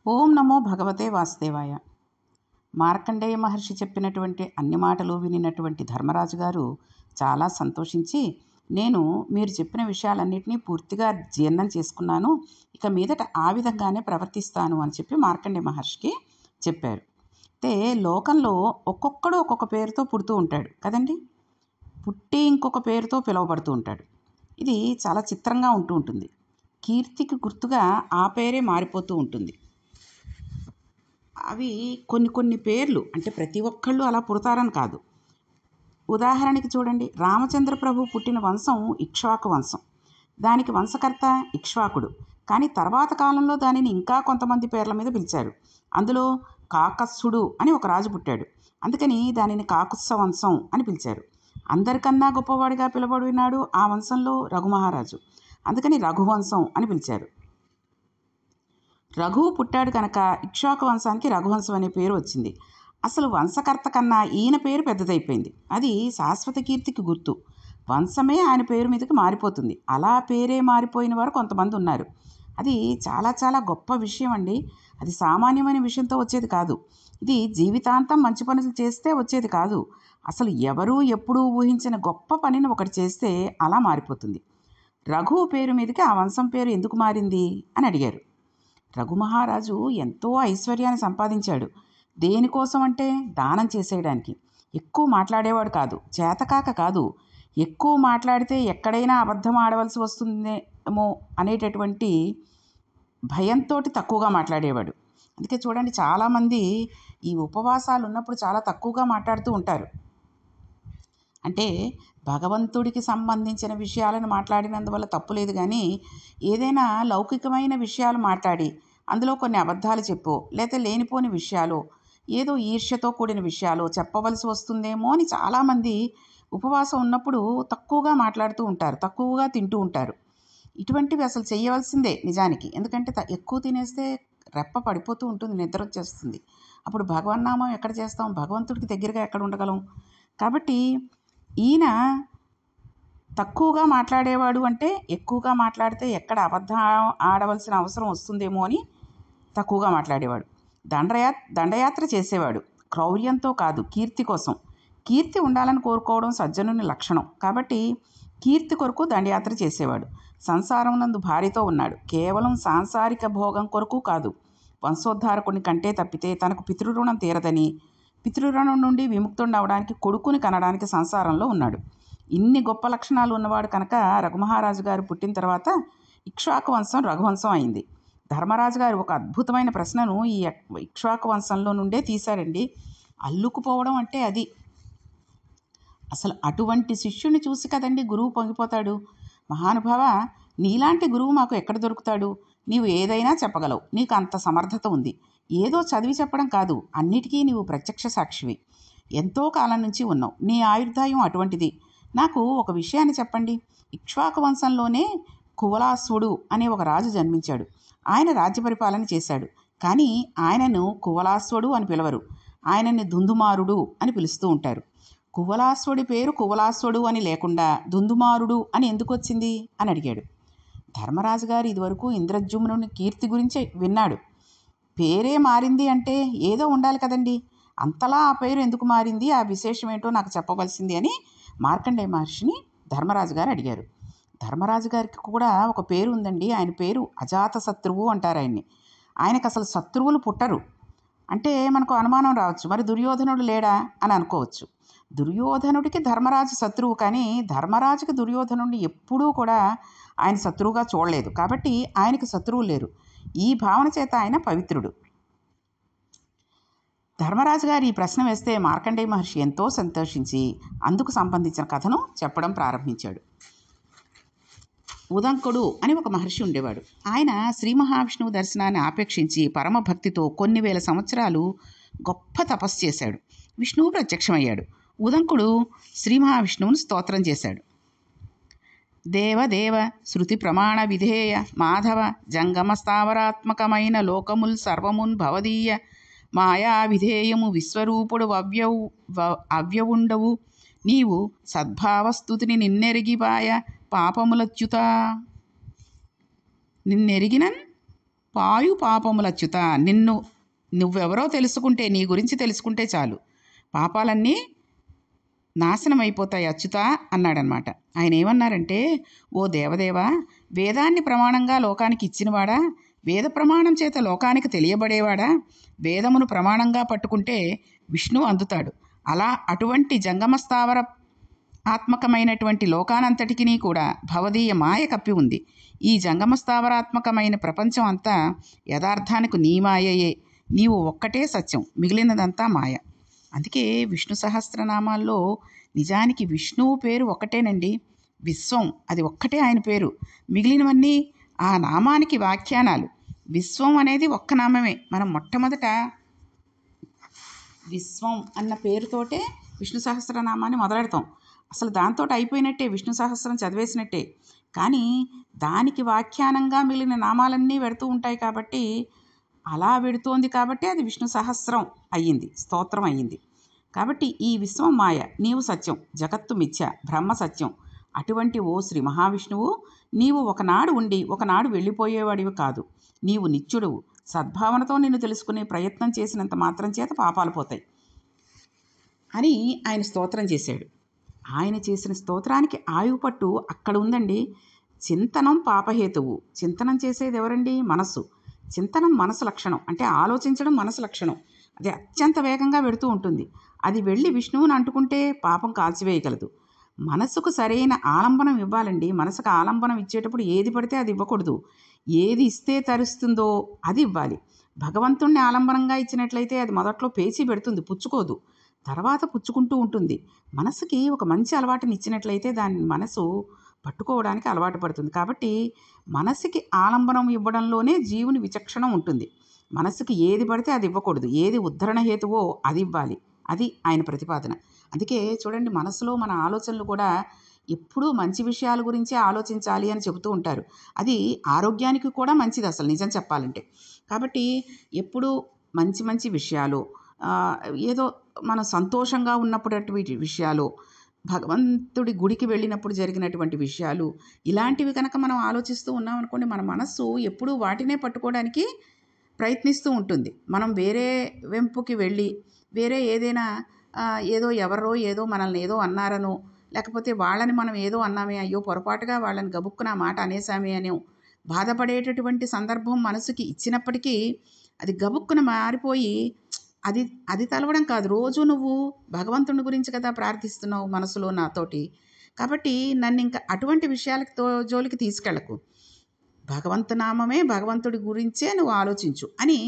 ఓం నమో భగవతే వాసుదేవాయ. మార్కండేయ మహర్షి చెప్పినటువంటి అన్ని మాటలు వినినటువంటి ధర్మరాజు గారు చాలా సంతోషించి, నేను మీరు చెప్పిన విషయాలన్నింటినీ పూర్తిగా జీర్ణం చేసుకున్నాను, ఇక మీదట ఆ విధంగానే ప్రవర్తిస్తాను అని చెప్పి మార్కండేయ మహర్షికి చెప్పారు. అయితే లోకంలో ఒక్కొక్కడు ఒక్కొక్క పేరుతో పుడుతూ ఉంటాడు కదండి. పుట్టి ఇంకొక పేరుతో పిలువబడుతూ ఉంటాడు. ఇది చాలా చిత్రంగా ఉంటూ ఉంటుంది. కీర్తికి గుర్తుగా ఆ పేరే మారిపోతూ ఉంటుంది. అవి కొన్ని కొన్ని పేర్లు అంటే ప్రతి ఒక్కళ్ళు అలా పుడతారని కాదు. ఉదాహరణకి చూడండి, రామచంద్ర ప్రభు పుట్టిన వంశం ఇక్ష్వాకు వంశం. దానికి వంశకర్త ఇక్ష్వాకుడు. కానీ తర్వాత కాలంలో దానిని ఇంకా కొంతమంది పేర్ల మీద పిలిచారు. అందులో కాకస్సుడు అని ఒక రాజు పుట్టాడు. అందుకని దానిని కాకుత్స వంశం అని పిలిచారు. అందరికన్నా గొప్పవాడిగా పిలువబడినాడు ఆ వంశంలో రఘుమహారాజు. అందుకని రఘువంశం అని పిలిచారు. రఘువు పుట్టాడు కనుక ఇక్ష్వాకు వంశానికి రఘువంశం అనే పేరు వచ్చింది. అసలు వంశకర్త కన్నా ఈయన పేరు పెద్దదైపోయింది. అది శాశ్వత కీర్తికి గుర్తు. వంశమే ఆయన పేరు మీదకి మారిపోతుంది. అలా పేరే మారిపోయిన వారు కొంతమంది ఉన్నారు. అది చాలా చాలా గొప్ప విషయం అండి. అది సామాన్యమైన విషయంతో వచ్చేది కాదు. ఇది జీవితాంతం మంచి పనులు చేస్తే వచ్చేది కాదు. అసలు ఎవరూ ఎప్పుడూ ఊహించిన గొప్ప పనిని ఒకటి చేస్తే అలా మారిపోతుంది. రఘువు పేరు మీదకి ఆ వంశం పేరు ఎందుకు మారింది అని అడిగారు. రఘుమహారాజు ఎంతో ఐశ్వర్యాన్ని సంపాదించాడు. దేనికోసం అంటే దానం చేసేయడానికి. ఎక్కువ మాట్లాడేవాడు కాదు, చేతకాక కాదు. ఎక్కువ మాట్లాడితే ఎక్కడైనా అబద్ధం ఆడవలసి వస్తుందేమో అనేటటువంటి భయంతో తక్కువగా మాట్లాడేవాడు. అందుకే చూడండి, చాలామంది ఈ ఉపవాసాలు ఉన్నప్పుడు చాలా తక్కువగా మాట్లాడుతూ ఉంటారు. అంటే భగవంతుడికి సంబంధించిన విషయాలను మాట్లాడినందువల్ల తప్పు లేదు, కానీ ఏదైనా లౌకికమైన విషయాలు మాట్లాడి అందులో కొన్ని అబద్ధాలు చెప్పో లేదా లేనిపోని విషయాలు, ఏదో ఈర్ష్యతో కూడిన విషయాలు చెప్పవలసి వస్తుందేమో అని చాలామంది ఉపవాసం ఉన్నప్పుడు తక్కువగా మాట్లాడుతూ ఉంటారు, తక్కువగా తింటూ ఉంటారు. ఇటువంటివి అసలు చేయవలసిందే నిజానికి. ఎందుకంటే ఎక్కువ తినేస్తే రెప్ప పడిపోతూ ఉంటుంది, నిద్ర వచ్చేస్తుంది. అప్పుడు భగవన్నామం ఎక్కడ చేస్తాం, భగవంతుడికి దగ్గరగా ఎక్కడ ఉండగలం. కాబట్టి ఈయన తక్కువగా మాట్లాడేవాడు, అంటే ఎక్కువగా మాట్లాడితే ఎక్కడ అబద్ధం ఆడవలసిన అవసరం వస్తుందేమో అని తక్కువగా మాట్లాడేవాడు. దండయాత్ర చేసేవాడు, క్రౌర్యంతో కాదు, కీర్తి కోసం. కీర్తి ఉండాలని కోరుకోవడం సజ్జనుని లక్షణం. కాబట్టి కీర్తి కొరకు దండయాత్ర చేసేవాడు. సంసారం నందు భార్యతో ఉన్నాడు. కేవలం సాంసారిక భోగం కొరకు కాదు, వంశోద్ధారకుని కంటే తప్పితే తనకు పితృరుణం తీరదని, పితృరుణం నుండి విముక్తుడు అవడానికి కొడుకుని కనడానికి సంసారంలో ఉన్నాడు. ఇన్ని గొప్ప లక్షణాలు ఉన్నవాడు కనుక రఘుమహారాజు గారు పుట్టిన తర్వాత ఇక్ష్వాకు వంశం రఘువంశం అయింది. ధర్మరాజు గారు ఒక అద్భుతమైన ప్రశ్నను ఈ ఇక్ష్వాకు వంశంలో నుండే తీశారండి. అల్లుకుపోవడం అంటే అది. అసలు అటువంటి శిష్యుని చూసి కదండి గురువు పొంగిపోతాడు. మహానుభావ, నీలాంటి గురువు మాకు ఎక్కడ దొరుకుతాడు? నీవు ఏదైనా చెప్పగలవు, నీకు అంత సమర్థత ఉంది. ఏదో చదివి చెప్పడం కాదు, అన్నిటికీ నీవు ప్రత్యక్ష సాక్షివి. ఎంతో కాలం నుంచి ఉన్నావు, నీ ఆయుర్దాయం అటువంటిది. నాకు ఒక విషయాన్ని చెప్పండి. ఇక్ష్వాకు వంశంలోనే కువలాశ్వుడు అనే ఒక రాజు జన్మించాడు. ఆయన రాజ్య పరిపాలన చేశాడు. కానీ ఆయనను కువలాశ్వుడు అని పిలవరు, ఆయనని దుందుమారుడు అని పిలుస్తూ ఉంటారు. కువలాశ్వుడి పేరు కువలాశ్వుడు అని లేకుండా దుందుమారుడు అని ఎందుకు వచ్చింది అని అడిగాడు. ధర్మరాజు గారు ఇదివరకు ఇంద్రజుమ్నుని కీర్తి గురించి విన్నాడు. పేరే మారింది అంటే ఏదో ఉండాలి కదండి. అంతలా ఆ పేరు ఎందుకు మారింది, ఆ విశేషం ఏంటో నాకు చెప్పవలసింది అని మార్కండేయ మహర్షిని ధర్మరాజు గారు అడిగారు. ధర్మరాజు గారికి కూడా ఒక పేరు ఉందండి. ఆయన పేరు అజాత శత్రువు అంటారు ఆయన్ని. ఆయనకు అసలు శత్రువులు పుట్టరు. అంటే మనకు అనుమానం రావచ్చు, మరి దుర్యోధనుడు లేడా అని అనుకోవచ్చు. దుర్యోధనుడికి ధర్మరాజు శత్రువు, కానీ ధర్మరాజుకి దుర్యోధనుడిని ఎప్పుడూ కూడా ఆయన శత్రువుగా చూడలేదు. కాబట్టి ఆయనకు శత్రువులు లేరు. ఈ భావన చేత ఆయన పవిత్రుడు. ధర్మరాజు గారు ఈ ప్రశ్న వేస్తే మార్కండేయ మహర్షి ఎంతో సంతోషించి అందుకు సంబంధించిన కథను చెప్పడం ప్రారంభించాడు. ఉదంకుడు అని ఒక మహర్షి ఉండేవాడు. ఆయన శ్రీ మహావిష్ణువు దర్శనాన్ని ఆపేక్షించి పరమభక్తితో కొన్ని వేల సంవత్సరాలు గొప్ప తపస్సు చేశాడు. విష్ణువు ప్రత్యక్షమయ్యాడు. ఉదంకుడు శ్రీ మహావిష్ణువుని స్తోత్రం చేశాడు. దేవదేవ శృతి ప్రమాణ విధేయ మాధవ జంగమ స్థావరాత్మకమైన లోకముల్ సర్వమున్ భవదీయ మాయా విధేయము విశ్వరూపుడు అవ్యవుండవు నీవు సద్భావస్థుతిని నిన్నెరిగిపాయ పాపములచ్యుత. నిన్నెరిగినన్ పాయు పాపములచ్యుత, నువ్వెవరో తెలుసుకుంటే, నీ గురించి తెలుసుకుంటే చాలు, పాపాలన్నీ నాశనం అయిపోతాయి అచ్యుత అన్నాడనమాట. ఆయన ఏమన్నారంటే, ఓ దేవదేవా, వేదాన్ని ప్రమాణంగా లోకానికి ఇచ్చినవాడా, వేద ప్రమాణం చేత లోకానికి తెలియబడేవాడా, వేదమును ప్రమాణంగా పట్టుకుంటే విష్ణువు అందుతాడు. అటువంటి జంగమస్థావర ఆత్మకమైనటువంటి లోకానంతటికీ కూడా భవదీయ మాయ కప్పి ఉంది. ఈ జంగమస్థావరాత్మకమైన ప్రపంచం అంతా యథార్థానికి నీ మాయయే. నీవు ఒక్కటే సత్యం, మిగిలినదంతా మాయ. అందుకే విష్ణు సహస్రనామాల్లో నిజానికి విష్ణువు పేరు ఒక్కటేనండి, విశ్వం, అది ఒక్కటే ఆయన పేరు. మిగిలినవన్నీ ఆ నామానికి వ్యాఖ్యానాలు. విశ్వం అనేది ఒక్క నామమే. మనం మొట్టమొదట విశ్వం అన్న పేరుతోటే విష్ణు సహస్రనామాన్ని మొదలెడతాం. అసలు దాంతో అయిపోయినట్టే, విష్ణు సహస్రం చదివేసినట్టే. కానీ దానికి వ్యాఖ్యానంగా మిగిలిన నామాలన్నీ పెడుతూ ఉంటాయి కాబట్టి, అలా పెడుతోంది కాబట్టి అది విష్ణు సహస్రం అయ్యింది, స్తోత్రం అయ్యింది. కాబట్టి ఈ విశ్వం మాయ, నీవు సత్యం, జగత్తు మిథ్య, బ్రహ్మ సత్యం. అటువంటి ఓ శ్రీ మహావిష్ణువు, నీవు ఒకనాడు ఉండి ఒకనాడు వెళ్ళిపోయేవాడివి కాదు. నీవు నిత్యుడువు. సద్భావనతో నిన్ను తెలుసుకునే ప్రయత్నం చేసినంత మాత్రం చేత పాపాలు పోతాయి అని ఆయన స్తోత్రం చేశాడు. ఆయన చేసిన స్తోత్రానికి ఆయువు పట్టు అక్కడ ఉందండి. చింతనం పాపహేతువు. చింతనం చేసేది ఎవరండి? మనస్సు. చింతనం మనసు లక్షణం, అంటే ఆలోచించడం మనసు లక్షణం. అది అత్యంత వేగంగా వెడుతూ ఉంటుంది. అది వెళ్ళి విష్ణువుని అంటుకుంటే పాపం కాల్చివేయగలదు. మనసుకు సరైన ఆలంబనం ఇవ్వాలండి. మనసుకు ఆలంబనం ఇచ్చేటప్పుడు ఏది పడితే అది ఇవ్వకూడదు. ఏది ఇస్తే తరుస్తుందో అది ఇవ్వాలి. భగవంతుణ్ణి ఆలంబనంగా ఇచ్చినట్లయితే అది మొదట్లో పేచీ పెడుతుంది, పుచ్చుకోదు, తర్వాత పుచ్చుకుంటూ ఉంటుంది. మనసుకి ఒక మంచి అలవాటుని ఇచ్చినట్లయితే దాని మనసు పట్టుకోవడానికి అలవాటు పడుతుంది. కాబట్టి మనసుకి ఆలంబనం ఇవ్వడంలోనే జీవుని విచక్షణ ఉంటుంది. మనసుకి ఏది పడితే అది ఇవ్వకూడదు. ఏది ఉద్ధరణ హేతువో అది ఇవ్వాలి. అది ఆయన ప్రతిపాదన. అందుకే చూడండి, మనసులో మన ఆలోచనలు కూడా ఎప్పుడూ మంచి విషయాల గురించే ఆలోచించాలి అని చెబుతూ ఉంటారు. అది ఆరోగ్యానికి కూడా మంచిది అసలు నిజం చెప్పాలంటే. కాబట్టి ఎప్పుడూ మంచి మంచి విషయాలు, ఏదో మనం సంతోషంగా ఉన్నటువంటి విషయాలు, భగవంతుడి గుడికి వెళ్ళినప్పుడు జరిగినటువంటి విషయాలు, ఇలాంటివి కనుక మనం ఆలోచిస్తూ ఉన్నాం అనుకోండి, మన మనస్సు ఎప్పుడూ వాటినే పట్టుకోవడానికి ప్రయత్నిస్తూ ఉంటుంది. మనం వేరే వెంపుకి వెళ్ళి వేరే ఏదైనా ఏదో ఎవరో ఏదో మనల్ని ఏదో అన్నారనో, లేకపోతే వాళ్ళని మనం ఏదో అన్నామే, అయ్యో పొరపాటుగా వాళ్ళని గబుక్కున మాట అనేసామే అని బాధపడేటటువంటి సందర్భం మనసుకి ఇచ్చినప్పటికీ అది గబుక్కున మారిపోయి అది తలవడం కాదు. రోజు నువ్వు భగవంతుని గురించి కదా ప్రార్థిస్తున్నావు మనసులో నాతోటి. కాబట్టి నన్ను ఇంకా అటువంటి విషయాలకి జోలికి తీసుకెళ్ళకు. భగవంతనామమే, భగవంతుడి గురించే నువ్వు ఆలోచించు అని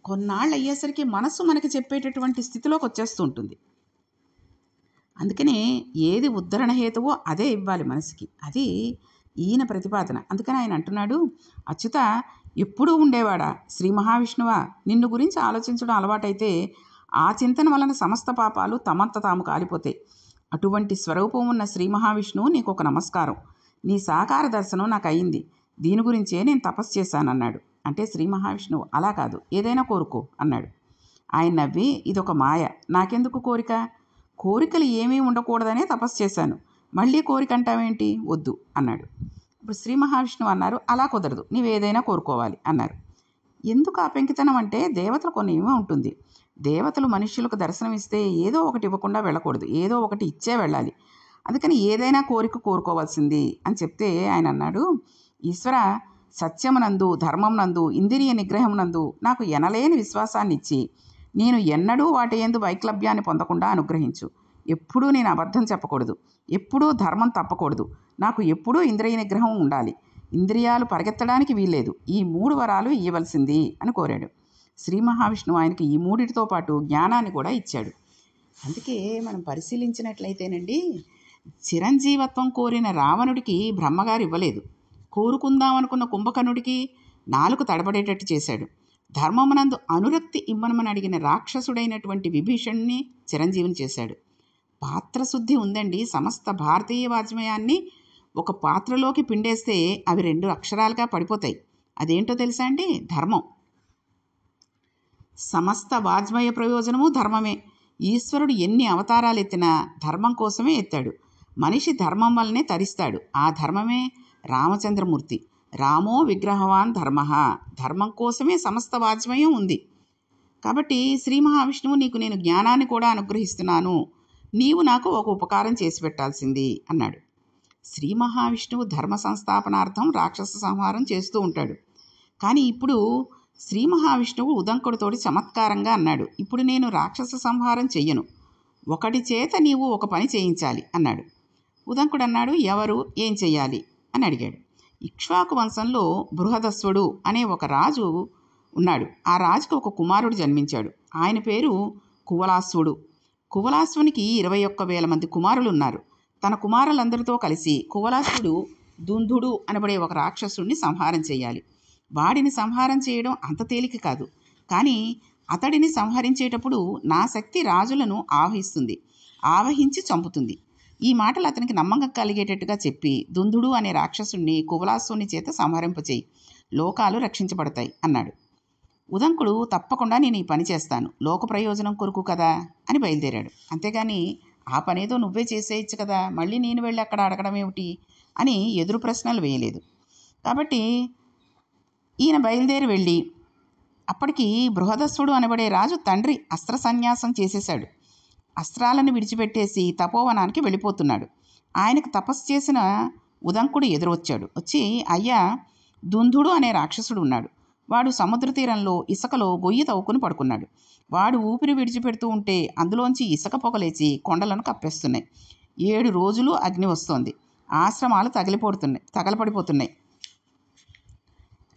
కొన్నాళ్ళు అయ్యేసరికి మనసు మనకి చెప్పేటటువంటి స్థితిలోకి వచ్చేస్తూ ఉంటుంది. అందుకనే ఏది ఉద్ధరణ హేతువో అదే ఇవ్వాలి మనసుకి. అది ఈయన ప్రతిపాదన. అందుకని ఆయన అంటున్నాడు, అచ్యుత, ఎప్పుడూ ఉండేవాడా శ్రీ మహావిష్ణువా, నిన్ను గురించి ఆలోచించడం అలవాటైతే ఆ చింతన వలన సమస్త పాపాలు తమంత తాము కాలిపోతాయి. అటువంటి స్వరూపం ఉన్న శ్రీ మహావిష్ణువు నీకు ఒక నమస్కారం. నీ సాకార దర్శనం నాకు అయింది. దీని గురించే నేను తపస్సు చేశానన్నాడు. అంటే శ్రీ మహావిష్ణువు అలా కాదు, ఏదైనా కోరుకో అన్నాడు. ఆయన నవ్వి, ఇదొక మాయ, నాకెందుకు కోరిక, కోరికలు ఏమీ ఉండకూడదనే తపస్సు చేశాను, మళ్ళీ కోరిక అంటావేంటి, వద్దు అన్నాడు. ఇప్పుడు శ్రీ మహావిష్ణువు అన్నారు, అలా కుదరదు, నీవేదైనా కోరుకోవాలి అన్నారు. ఎందుకు ఆ పెంకితనం అంటే, దేవతలు కొన్ని ఏమో ఉంటుంది. దేవతలు మనుష్యులకు దర్శనమిస్తే ఏదో ఒకటి ఇవ్వకుండా వెళ్ళకూడదు, ఏదో ఒకటి ఇచ్చే వెళ్ళాలి. అందుకని ఏదైనా కోరిక కోరుకోవాల్సింది అని చెప్తే ఆయన అన్నాడు, ఈశ్వర, సత్యమునందు, ధర్మమునందు, ఇంద్రియ నిగ్రహమునందు నాకు ఎనలేని విశ్వాసాన్ని ఇచ్చి నేను ఎన్నడూ వాటి యందు వైక్లభ్యాన్ని పొందకుండా అనుగ్రహించు. ఎప్పుడూ నేను అబద్ధం చెప్పకూడదు, ఎప్పుడూ ధర్మం తప్పకూడదు, నాకు ఎప్పుడూ ఇంద్రియ నిగ్రహం ఉండాలి, ఇంద్రియాలు పరిగెత్తడానికి వీల్లేదు, ఈ 3 వరాలు ఇవ్వవలసింది అని కోరాడు. శ్రీ మహావిష్ణువు ఆయనకి ఈ 3టితో పాటు జ్ఞానాన్ని కూడా ఇచ్చాడు. అందుకే మనం పరిశీలించినట్లయితేనండి, చిరంజీవత్వం కోరిన రావణుడికి బ్రహ్మగారు ఇవ్వలేదు. కోరుకుందామనుకున్న కుంభకర్ణుడికి నాలుక తడబడేటట్టు చేశాడు. ధర్మమునందు అనురక్తి ఇమ్మనమని అడిగిన రాక్షసుడైనటువంటి విభీషణ్ణి చిరంజీవిని చేశాడు. పాత్రశుద్ధి ఉందండి. సమస్త భారతీయ వాజ్మయాన్ని ఒక పాత్రలోకి పిండేస్తే అవి 2 అక్షరాలుగా పడిపోతాయి. అదేంటో తెలుసా అండి? ధర్మం. సమస్త వాజ్మయ ప్రయోజనము ధర్మమే. ఈశ్వరుడు ఎన్ని అవతారాలు ఎత్తినా ధర్మం కోసమే ఎత్తాడు. మనిషి ధర్మం వల్లనే తరిస్తాడు. ఆ ధర్మమే రామచంద్రమూర్తి. రామో విగ్రహవాన్ ధర్మ, ధర్మం కోసమే సమస్త వాజ్మయం ఉంది. కాబట్టి శ్రీ మహావిష్ణువు నీకు నేను జ్ఞానాన్ని కూడా అనుగ్రహిస్తున్నాను, నీవు నాకు ఒక ఉపకారం చేసి పెట్టాల్సింది అన్నాడు. శ్రీ మహావిష్ణువు ధర్మ సంస్థాపనార్థం రాక్షస సంహారం చేస్తూ ఉంటాడు. కానీ ఇప్పుడు శ్రీ మహావిష్ణువు ఉదంకుడితోటి చమత్కారంగా అన్నాడు, ఇప్పుడు నేను రాక్షస సంహారం చెయ్యను, ఒకటి చేత నీవు ఒక పని చేయించాలి అన్నాడు. ఉదంకుడు అన్నాడు, ఎవరు, ఏం చెయ్యాలి అని అడిగాడు. ఇక్ష్వాకు వంశంలో బృహదస్వుడు అనే ఒక రాజు ఉన్నాడు. ఆ రాజుకు ఒక కుమారుడు జన్మించాడు. ఆయన పేరు కువలాస్వుడు. కువలాస్వునికి 21,000 మంది కుమారులు ఉన్నారు. తన కుమారులందరితో కలిసి కువలాస్వుడు దుందుడు అనబడే ఒక రాక్షసుడిని సంహారం చేయాలి. వాడిని సంహారం చేయడం అంత తేలిక కాదు. కానీ అతడిని సంహరించేటప్పుడు నా శక్తి రాజులను ఆవహించి చంపుతుంది. ఈ మాటలు అతనికి నమ్మకం కలిగేటట్టుగా చెప్పి దుందుడు అనే రాక్షసుడిని కువలాసుని చేత సంహరింపచేయి, లోకాలు రక్షించబడతాయి అన్నాడు. ఉదంకుడు తప్పకుండా నేను ఈ పని చేస్తాను, లోక ప్రయోజనం కొరకు కదా అని బయలుదేరాడు. అంతేగాని ఆ పనేదో నువ్వే చేసేయచ్చు కదా, మళ్ళీ నేను వెళ్ళి అక్కడ అడగడం ఏమిటి అని ఎదురు ప్రశ్నలు వేయలేదు. కాబట్టి ఈయన బయలుదేరి వెళ్ళి అప్పటికి బృహదస్సుడు అనబడే రాజు తండ్రి అస్త్ర సన్యాసం చేసేశాడు. అస్త్రాలను విడిచిపెట్టేసి తపోవనానికి వెళ్ళిపోతున్నాడు. ఆయనకు తపస్సు చేసిన ఉదంకుడు ఎదురొచ్చాడు. వచ్చి, అయ్యా, దుందుడు అనే రాక్షసుడు ఉన్నాడు. వాడు సముద్ర తీరంలో ఇసుకలో గొయ్యి తవ్వుకుని పడుకున్నాడు. వాడు ఊపిరి విడిచిపెడుతూ ఉంటే అందులోంచి ఇసుక పొగలేచి కొండలను కప్పేస్తున్నాయి. 7 రోజులు అగ్ని వస్తోంది. ఆశ్రమాలు తగలపడిపోతున్నాయి.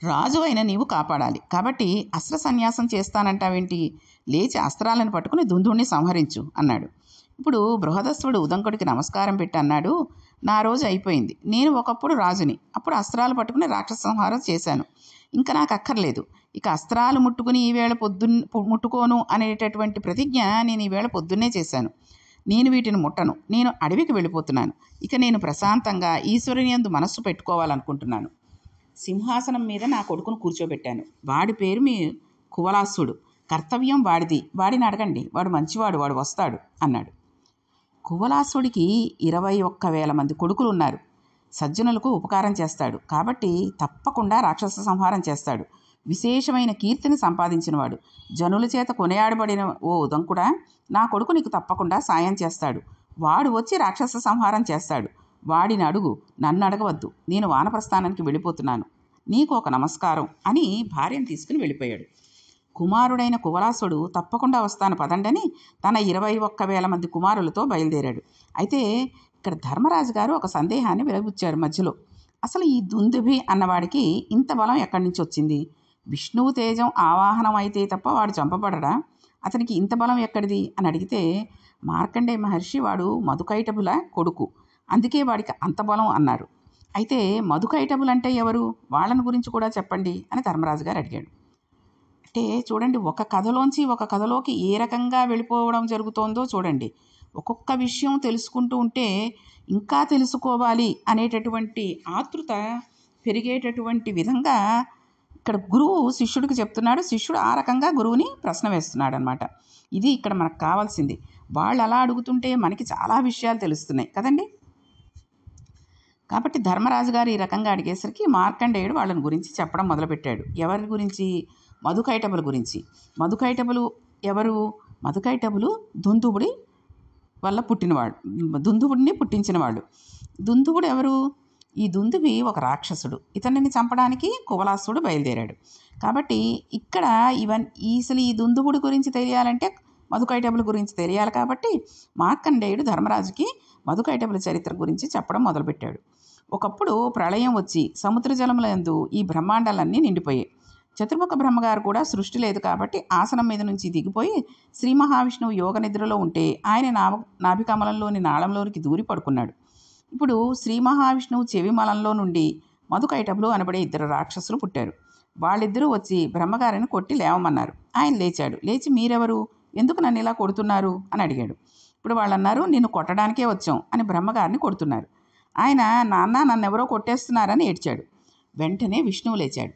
రాజు అయిన నీవు కాపాడాలి. కాబట్టి అస్త్ర సన్యాసం చేస్తానంటావేంటి? లేచి అస్త్రాలను పట్టుకుని దుందుడిని సంహరించు అన్నాడు. ఇప్పుడు బృహదస్సుడు ఉదంకుడికి నమస్కారం పెట్టి అన్నాడు, నా రోజు అయిపోయింది. నేను ఒకప్పుడు రాజుని, అప్పుడు అస్త్రాలు పట్టుకుని రాక్షస సంహారం చేశాను. ఇంకా నాకు అక్కర్లేదు. ఇక అస్త్రాలు ముట్టుకుని ఈవేళ ముట్టుకోను అనేటటువంటి ప్రతిజ్ఞ నేను ఈవేళ పొద్దున్నే చేశాను. నేను వీటిని ముట్టను. నేను అడవికి వెళ్ళిపోతున్నాను. ఇక నేను ప్రశాంతంగా ఈశ్వరుని యందు మనస్సు పెట్టుకోవాలనుకుంటున్నాను. సింహాసనం మీద నా కొడుకును కూర్చోబెట్టాను. వాడి పేరు కువలాసుడు. కర్తవ్యం వాడిది. వాడిని అడగండి, వాడు మంచివాడు, వాడు వస్తాడు అన్నాడు. కువలాసుడికి 21,000 మంది కొడుకులు ఉన్నారు. సజ్జనులకు ఉపకారం చేస్తాడు. కాబట్టి తప్పకుండా రాక్షస సంహారం చేస్తాడు. విశేషమైన కీర్తిని సంపాదించినవాడు. జనుల చేత కొనియాడబడిన ఓ ఉదంకుడా, నా కొడుకు నీకు తప్పకుండా సాయం చేస్తాడు. వాడు వచ్చి రాక్షస సంహారం చేస్తాడు. వాడిని అడుగు, నన్ను అడగవద్దు. నేను వానప్రస్థానానికి వెళ్ళిపోతున్నాను. నీకు ఒక నమస్కారం అని భార్యను తీసుకుని వెళ్ళిపోయాడు. కుమారుడైన కువలాసుడు తప్పకుండా వస్తాను పదండని తన 21,000 మంది కుమారులతో బయలుదేరాడు. అయితే ఇక్కడ ధర్మరాజు గారు ఒక సందేహాన్ని వెలిబుచ్చారు మధ్యలో. అసలు ఈ దుందుభి అన్నవాడికి ఇంత బలం ఎక్కడి నుంచి వచ్చింది? విష్ణువు తేజం ఆవాహనం అయితే తప్ప వాడు చంపబడడా? అతనికి ఇంత బలం ఎక్కడిది అని అడిగితే, మార్కండేయ మహర్షి వాడు మధుకైటబుల కొడుకు, అందుకే వాడికి అంత బలం అన్నారు. అయితే మధుకైటబులు అంటే ఎవరు? వాళ్ళని గురించి కూడా చెప్పండి అని ధర్మరాజు గారు అడిగాడు. అంటే చూడండి, ఒక కథలోంచి ఒక కథలోకి ఏ రకంగా వెళ్ళిపోవడం జరుగుతోందో చూడండి. ఒక్కొక్క విషయం తెలుసుకుంటూ ఉంటే ఇంకా తెలుసుకోవాలి అనేటటువంటి ఆతృత పెరిగేటటువంటి విధంగా ఇక్కడ గురువు శిష్యుడికి చెప్తున్నాడు. శిష్యుడు ఆ రకంగా గురువుని ప్రశ్న వేస్తున్నాడు అనమాట. ఇది ఇక్కడ మనకు కావాల్సింది. వాళ్ళు అలా అడుగుతుంటే మనకి చాలా విషయాలు తెలుస్తున్నాయి కదండి. కాబట్టి ధర్మరాజు గారు ఈ రకంగా అడిగేసరికి మార్కండేయుడు వాళ్ళని గురించి చెప్పడం మొదలుపెట్టాడు. ఎవరి గురించి? మధుకైటబుల గురించి. మధుకైటబులు ఎవరు? మధుకైటబులు దుందుబుడి వల్ల పుట్టినవాడు, దుందుబుడిని పుట్టించినవాడు. దుందుబుడు ఎవరు? ఈ దుందుబి ఒక రాక్షసుడు. ఇతనిని చంపడానికి కువలాసుడు బయలుదేరాడు. కాబట్టి ఇక్కడ అసలు ఈ దుందుబుడి గురించి తెలియాలంటే మధుకైటబుల గురించి తెలియాలి. కాబట్టి మార్కండేయుడు ధర్మరాజుకి మధుకైటబుల చరిత్ర గురించి చెప్పడం మొదలుపెట్టాడు. ఒకప్పుడు ప్రళయం వచ్చి సముద్ర జలములందు ఈ బ్రహ్మాండాలన్నీ నిండిపోయాయి. చతుర్ముఖ బ్రహ్మగారు కూడా సృష్టి లేదు కాబట్టి ఆసనం మీద నుంచి దిగిపోయి శ్రీ మహావిష్ణువు యోగ నిద్రలో ఉంటే ఆయన నాభికమలంలోని నాళంలోనికి దూరి పడుకున్నాడు. ఇప్పుడు శ్రీ మహావిష్ణువు చెవి మలంలో నుండి మధుకైటబులు అనబడే 2 రాక్షసులు పుట్టారు. వాళ్ళిద్దరూ వచ్చి బ్రహ్మగారిని కొట్టి లేవమన్నారు. ఆయన లేచాడు. లేచి, మీరెవరు, ఎందుకు నన్ను ఇలా కొడుతున్నారు అని అడిగాడు. ఇప్పుడు వాళ్ళు అన్నారు, నిన్ను కొట్టడానికే వచ్చాం అని బ్రహ్మగారిని కొడుతున్నారు. ఆయన, నాన్న నన్నెవరో కొట్టేస్తున్నారని ఏడ్చాడు. వెంటనే విష్ణువు లేచాడు.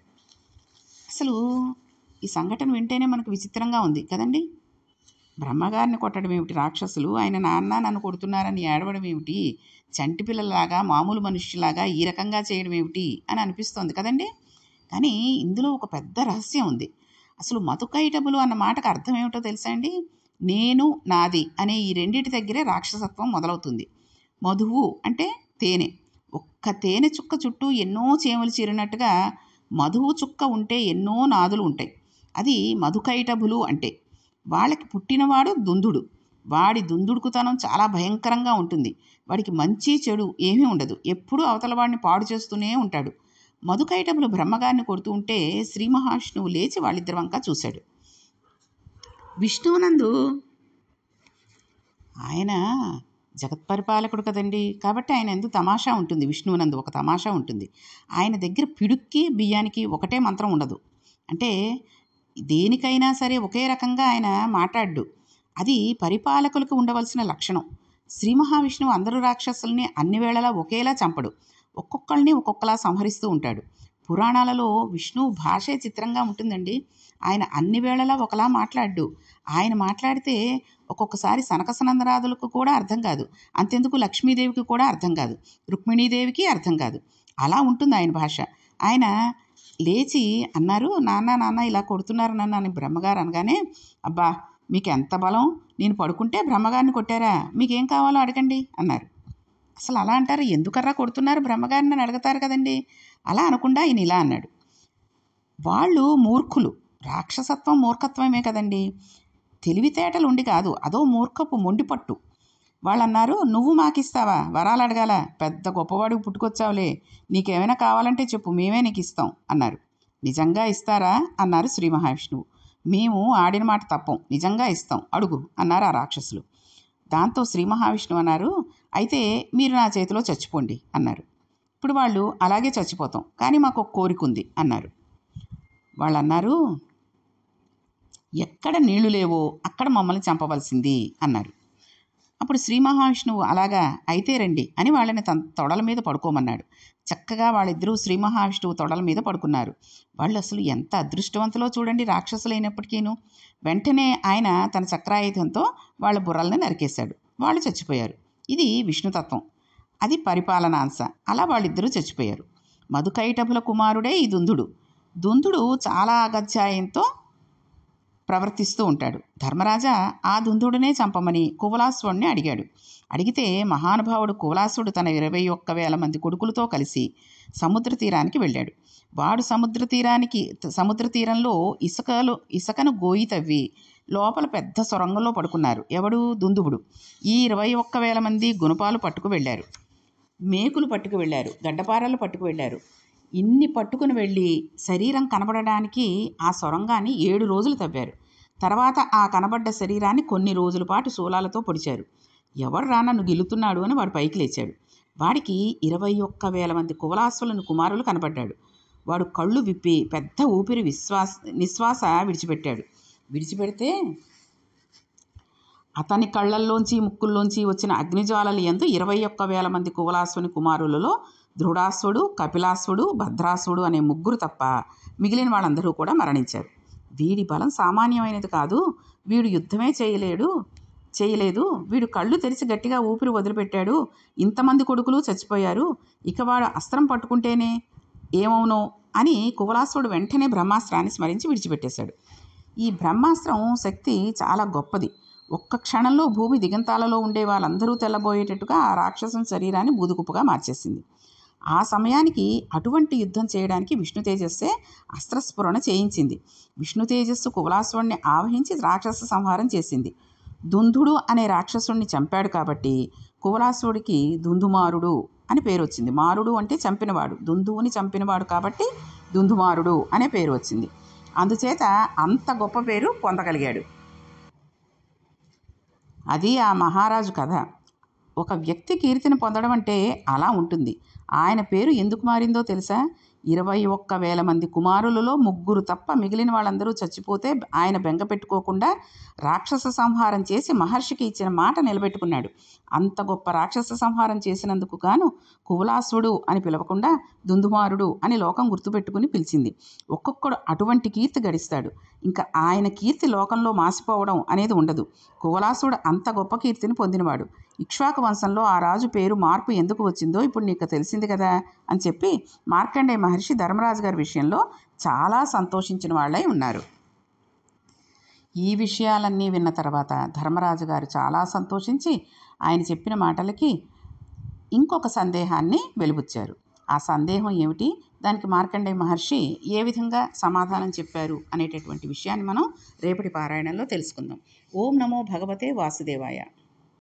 అసలు ఈ సంఘటన వింటేనే మనకు విచిత్రంగా ఉంది కదండి. బ్రహ్మగారిని కొట్టడం ఏమిటి రాక్షసులు, ఆయన నాన్న నన్ను కొడుతున్నారని ఏడవడం ఏమిటి, చంటి పిల్లలాగా మామూలు మనుష్యులాగా ఈ రకంగా చేయడం ఏమిటి అని అనిపిస్తోంది కదండి. కానీ ఇందులో ఒక పెద్ద రహస్యం ఉంది. అసలు మధుకైటబులు అన్న మాటకు అర్థం ఏమిటో తెలుసా అండి? నేను, నాది అనే ఈ రెండిటి దగ్గరే రాక్షసత్వం మొదలవుతుంది. మధువు అంటే తేనె. ఒక్క తేనె చుక్క చుట్టూ ఎన్నో చేమలు చేరినట్టుగా మధువు చుక్క ఉంటే ఎన్నో నాదులు ఉంటాయి. అది మధుకైటబులు అంటే. వాళ్ళకి పుట్టినవాడు దుందుడు. వాడి దుందుడుకుతనం చాలా భయంకరంగా ఉంటుంది. వాడికి మంచి చెడు ఏమీ ఉండదు. ఎప్పుడూ అవతల వాడిని పాడు చేస్తూనే ఉంటాడు. మధుకైటబులు బ్రహ్మగారిని కొడుతూ ఉంటే శ్రీ మహావిష్ణువు లేచి వాళ్ళిద్దరి వంక చూశాడు. విష్ణువునందు ఆయన జగత్పరిపాలకుడు కదండి, కాబట్టి ఆయన ఎందు తమాషా ఉంటుంది. విష్ణువునందు ఒక తమాషా ఉంటుంది. ఆయన దగ్గర పిడుక్కి బియ్యానికి ఒకటే మంత్రం ఉండదు. అంటే దేనికైనా సరే ఒకే రకంగా ఆయన మాట్లాడు. అది పరిపాలకులకు ఉండవలసిన లక్షణం. శ్రీ మహావిష్ణువు అందరూ రాక్షసుల్ని అన్ని వేళలా ఒకేలా చంపడు. ఒక్కొక్కళ్ళని ఒక్కొక్కలా సంహరిస్తూ ఉంటాడు. పురాణాలలో విష్ణువు భాషే చిత్రంగా ఉంటుందండి. ఆయన అన్ని వేళలా ఒకలా మాట్లాడు. ఆయన మాట్లాడితే ఒక్కొక్కసారి సనకసనందరాదులకు కూడా అర్థం కాదు. అంతెందుకు లక్ష్మీదేవికి కూడా అర్థం కాదు. రుక్మిణీదేవికి అర్థం కాదు. అలా ఉంటుంది ఆయన భాష. ఆయన లేచి అన్నారు, నాన్న నాన్న ఇలా కొడుతున్నారు నన్ను అని బ్రహ్మగారు అనగానే, అబ్బా మీకు ఎంత బలం, నేను పడుకుంటే బ్రహ్మగారిని కొట్టారా, మీకేం కావాలో అడగండి అన్నారు. అసలు అలా అంటారు, ఎందుకర్రా కొడుతున్నారు బ్రహ్మగారిని అని అడుగుతారు కదండి. అలా అనకుండా ఆయన ఇలా అన్నాడు, వాళ్ళు మూర్ఖులు. రాక్షసత్వం మూర్ఖత్వమే కదండి, తెలివితేటలు ఉండి కాదు, అదో మూర్ఖపు మొండిపట్టు. వాళ్ళన్నారు, నువ్వు మాకిస్తావా, వరాలు అడగాల, పెద్ద గొప్పవాడికి పుట్టుకొచ్చావులే, నీకేమైనా కావాలంటే చెప్పు, మేమే నీకు ఇస్తాం అన్నారు. నిజంగా ఇస్తారా అన్నారు శ్రీ మహావిష్ణువు. మేము ఆడిన మాట తప్పం, నిజంగా ఇస్తాం, అడుగు అన్నారు ఆ రాక్షసులు. దాంతో శ్రీ మహావిష్ణువు అన్నారు, అయితే మీరు నా చేతిలో చచ్చిపోండి అన్నారు. ఇప్పుడు వాళ్ళు అలాగే చచ్చిపోతాం, కానీ మాకు ఒక కోరిక ఉంది అన్నారు. వాళ్ళు అన్నారు, ఎక్కడ నీళ్లు లేవో అక్కడ మమ్మల్ని చంపవలసింది అన్నారు. అప్పుడు శ్రీ మహావిష్ణువు అలాగా అయితే రండి అని వాళ్ళని తన తొడల మీద పడుకోమన్నాడు. చక్కగా వాళ్ళిద్దరూ శ్రీ మహావిష్ణువు తొడల మీద పడుకున్నారు. వాళ్ళు అసలు ఎంత అదృష్టవంతులో చూడండి రాక్షసులైనప్పటికీను. వెంటనే ఆయన తన చక్రాయుధంతో వాళ్ళ బుర్రల్ని నరికేశాడు. వాళ్ళు చచ్చిపోయారు. ఇది విష్ణుతత్వం, అది పరిపాలనాంశ. అలా వాళ్ళిద్దరూ చచ్చిపోయారు. మధుకైటభుల కుమారుడే ఈ దుందుడు. దుందుడు చాలా అగత్యాయంతో ప్రవర్తిస్తూ ఉంటాడు. ధర్మరాజా ఆ దుందుడునే చంపమని కువలాసుడిని అడిగాడు. అడిగితే మహానుభావుడు కువలాసుడు తన 21,000 మంది కొడుకులతో కలిసి సముద్ర తీరానికి వెళ్ళాడు. వాడు సముద్ర తీరంలో ఇసుకను గోయి తవ్వి లోపల పెద్ద సొరంగంలో పడుకున్నారు. ఎవడు? దుందుబుడు. ఈ 21,000 మంది గుణపాలు పట్టుకు వెళ్ళారు, మేకులు పట్టుకు వెళ్ళారు, గడ్డపారలు పట్టుకు వెళ్ళారు. ఇన్ని పట్టుకుని వెళ్ళి శరీరం కనబడడానికి ఆ సొరంగాన్ని 7 రోజులు తవ్వారు. తర్వాత ఆ కనబడ్డ శరీరాన్ని కొన్ని రోజుల పాటు శూలాలతో పొడిచారు. ఎవడు రా నన్ను గిల్లుతున్నాడు అని వాడు పైకి లేచాడు. వాడికి 21,000 మంది కువలాసులను కుమారులు కనబడ్డాడు. వాడు కళ్ళు విప్పి పెద్ద ఊపిరి నిశ్వాస విడిచిపెడితే అతని కళ్ళల్లోంచి ముక్కుల్లోంచి వచ్చిన అగ్నిజ్వాలలు యందు 21,000 మంది కువలాసుని కుమారులలో ధృడాసుడు, కపిలాసుడు, భద్రాసుడు అనే 3 తప్ప మిగిలిన వాళ్ళందరూ కూడా మరణించారు. వీడి బలం సామాన్యమైనది కాదు, వీడు యుద్ధమే చేయలేదు, వీడు కళ్ళు తెరిచి గట్టిగా ఊపిరి వదిలిపెట్టాడు, ఇంతమంది కొడుకులు చచ్చిపోయారు, ఇక వాడు అస్త్రం పట్టుకుంటేనే ఏమవునో అని కువలాసుడు వెంటనే బ్రహ్మాస్త్రాన్ని స్మరించి విడిచిపెట్టేశాడు. ఈ బ్రహ్మాస్త్రం శక్తి చాలా గొప్పది. ఒక్క క్షణంలో భూమి దిగంతాలలో ఉండే వాళ్ళందరూ తెల్లబోయేటట్టుగా ఆ రాక్షసం శరీరాన్ని బూదుకుప్పుగా మార్చేసింది. ఆ సమయానికి అటువంటి యుద్ధం చేయడానికి విష్ణు తేజస్సే అస్త్రస్ఫురణ చేయించింది. విష్ణు తేజస్సు కువలాసుడిని ఆవహించి రాక్షస సంహారం చేసింది. దుందుడు అనే రాక్షసుడిని చంపాడు కాబట్టి కువలాసుడికి దుందుమారుడు అని పేరు వచ్చింది. మారుడు అంటే చంపినవాడు, దుందువుని చంపినవాడు కాబట్టి దుందుమారుడు అనే పేరు వచ్చింది. అందుచేత అంత గొప్ప పేరు పొందగలిగాడు. అది ఆ మహారాజు కథ. ఒక వ్యక్తి కీర్తిని పొందడం అంటే అలా ఉంటుంది. ఆయన పేరు ఎందుకు మారిందో తెలుసా? 21,000 మంది కుమారులలో 3 తప్ప మిగిలిన వాళ్ళందరూ చచ్చిపోతే ఆయన బెంగ పెట్టుకోకుండా రాక్షస సంహారం చేసి మహర్షికి ఇచ్చిన మాట నిలబెట్టుకున్నాడు. అంత గొప్ప రాక్షస సంహారం చేసినందుకు గాను కువలాసుడు అని పిలవకుండా దుందుమారుడు అని లోకం గుర్తుపెట్టుకుని పిలిచింది. ఒక్కొక్కడు అటువంటి కీర్తి గడిస్తాడు. ఇంకా ఆయన కీర్తి లోకంలో మాసిపోవడం అనేది ఉండదు. కువలాసుడు అంత గొప్ప కీర్తిని పొందినవాడు. ఇక్ష్వాకు వంశంలో ఆ రాజు పేరు మార్పు ఎందుకు వచ్చిందో ఇప్పుడు నీకు తెలిసింది కదా అని చెప్పి మార్కండేయ మహర్షి ధర్మరాజు గారి విషయంలో చాలా సంతోషించిన వాళ్ళై ఉన్నారు. ఈ విషయాలన్నీ విన్న తర్వాత ధర్మరాజు గారు చాలా సంతోషించి ఆయన చెప్పిన మాటలకి ఇంకొక సందేహాన్ని వెలిబుచ్చారు. ఆ సందేహం ఏమిటి, దానికి మార్కండేయ మహర్షి ఏ విధంగా సమాధానం చెప్పారు అనేటటువంటి విషయాన్ని మనం రేపటి పారాయణంలో తెలుసుకుందాం. ఓం నమో భగవతే వాసుదేవాయ.